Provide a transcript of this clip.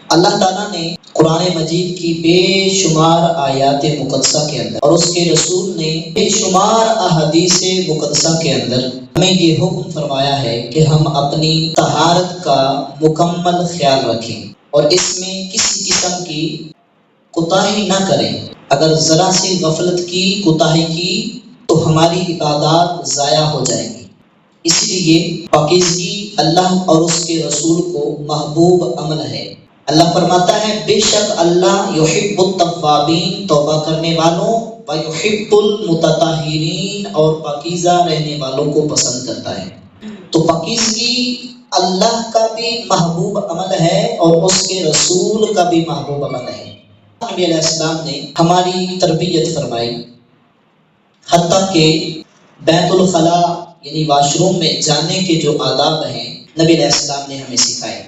اللہ تعالیٰ نے قرآن مجید کی بے شمار آیات مقدسہ کے اندر اور اس کے رسول نے بے شمار احادیث مقدسہ کے اندر ہمیں یہ حکم فرمایا ہے کہ ہم اپنی طہارت کا مکمل خیال رکھیں اور اس میں کسی قسم کی کوتاہی نہ کریں۔ اگر ذرا سی غفلت کی، کوتاہی کی تو ہماری عبادات ضائع ہو جائیں گی۔ اس لیے پاکیزگی اللہ اور اس کے رسول کو محبوب عمل ہے۔ اللہ فرماتا ہے بے شک اللہ یحب التوابین، توبہ کرنے والوں، ویحب المتطہرین، اور پاکیزہ رہنے والوں کو پسند کرتا ہے۔ تو پاکیزگی اللہ کا بھی محبوب عمل ہے اور اس کے رسول کا بھی محبوب عمل ہے۔ نبی علیہ السلام نے ہماری تربیت فرمائی، حتیٰ کہ بیت الخلاء یعنی واش روم میں جانے کے جو آداب ہیں نبی علیہ السلام نے ہمیں سکھائے۔